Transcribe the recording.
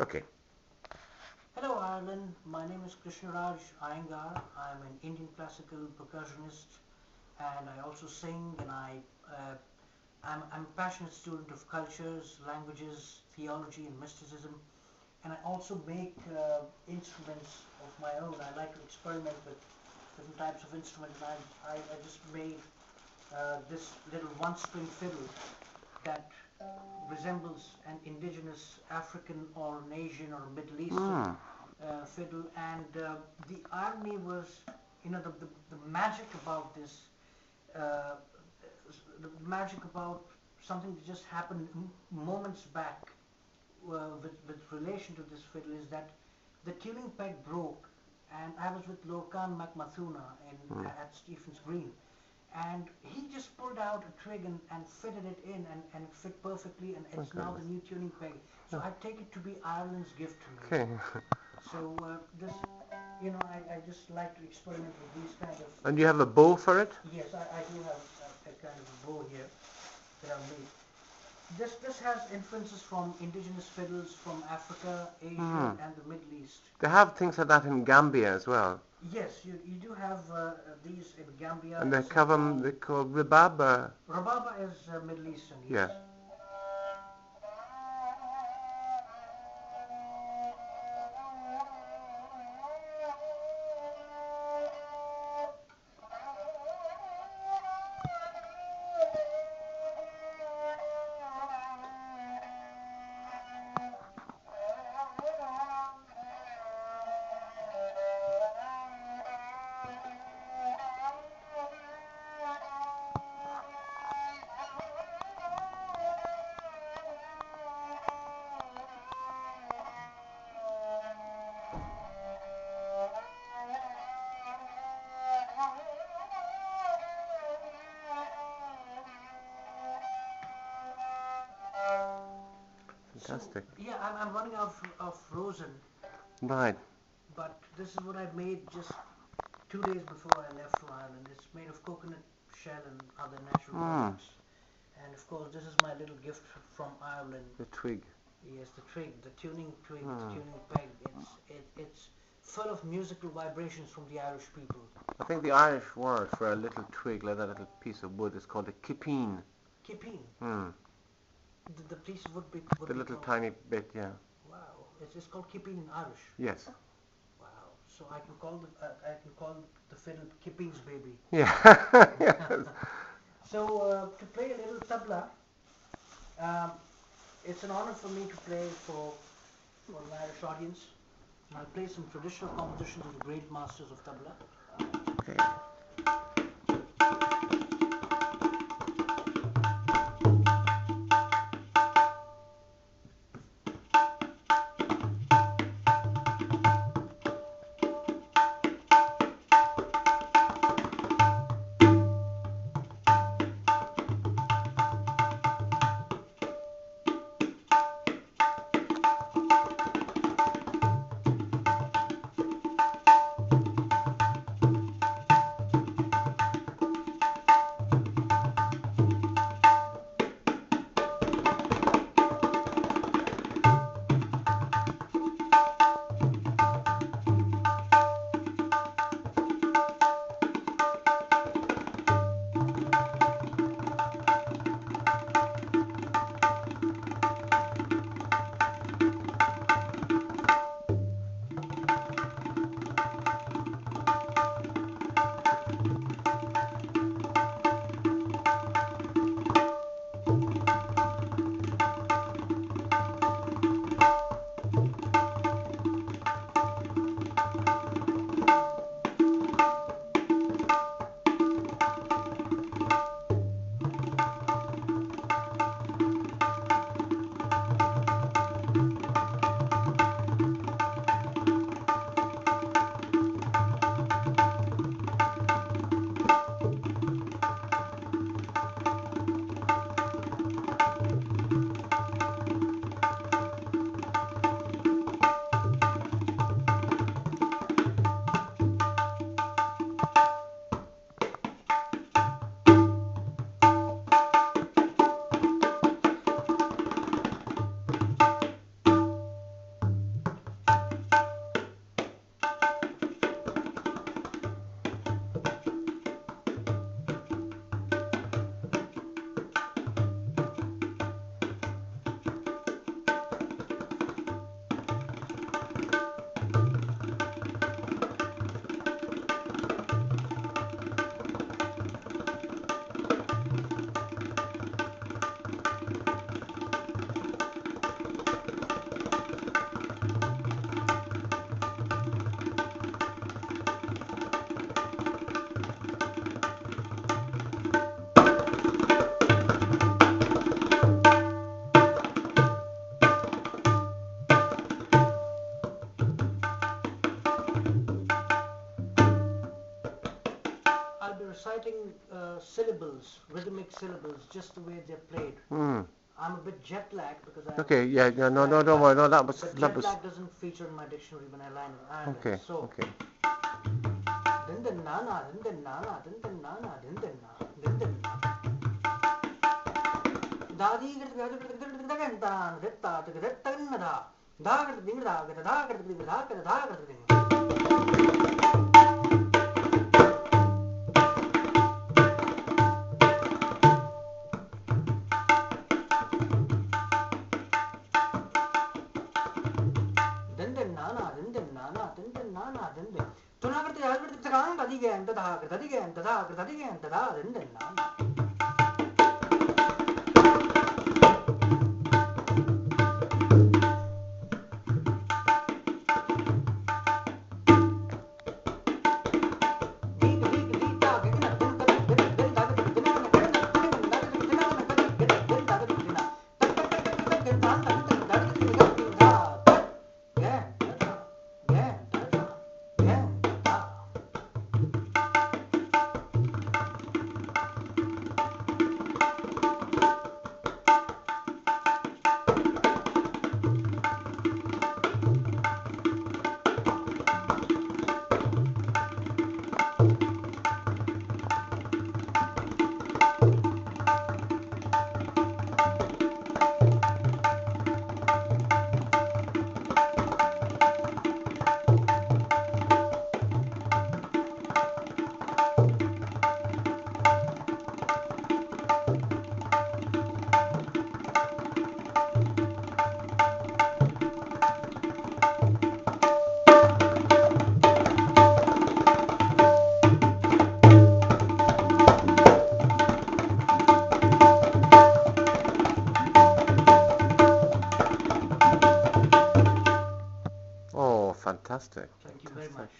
Okay. Hello Ireland, my name is Krishnaraj Iyengar. I'm an Indian classical percussionist and I also sing and I'm a passionate student of cultures, languages, theology and mysticism, and I also make instruments of my own. I like to experiment with different types of instruments. I just made this little one-string fiddle that resembles an indigenous African or an Asian or Middle Eastern fiddle, and the irony was, the magic about this, uh, the magic about something that just happened moments back with relation to this fiddle is that the tuning peg broke, and I was with Lorcan McMathuna at Stephens Green, and he just pulled out a twig and fitted it in, and it fit perfectly, and it's now the new tuning peg. So I take it to be Ireland's gift to me. Okay. So I just like to experiment with these kind of. And you have a bow for it? Yes, I do have a kind of a bow here that I've made. This has influences from indigenous fiddles from Africa, Asia, and the Middle East. They have things like that in Gambia as well. Yes, you do have these in Gambia. And they call rebab. Rebab is Middle Eastern. Yes. Fantastic. So, yeah, I'm running out of rosin. Right. But this is what I made just 2 days before I left for Ireland. It's made of coconut shell and other natural products. And of course, this is my little gift from Ireland. The twig. Yes, the twig, the tuning twig, the tuning peg. It's full of musical vibrations from the Irish people. I think the Irish word for a little twig, like that little piece of wood, is called a kippeen. Kippeen. The piece of wood The little tiny bit, yeah. Wow, it's called kippeen in Irish. Yes. Wow, so I can call the fiddle Kippeen's baby. Yeah. Yes. So to play a little tabla, it's an honor for me to play for an Irish audience. I'll play some traditional compositions of the great masters of tabla. Okay. reciting syllables, rhythmic syllables, just the way they're played. I'm a bit jet lagged because I. Okay, yeah, no, don't worry, no, that was. But jet lag doesn't feature in my dictionary when I land. Okay, So. okay. Din din na na, din din na na, din din na na, din din na, din din na. Dadi gada gada gada gada gada gada gada gada gada gada gada. Da gada ding da gada da gada ding da gada da gada ding. Din din na na, din din na na, din din na na, din din. Tuna gada gada gada gada gada gada da gada gada gada gada gada da din din na na. Oh, fantastic. Thank you very much.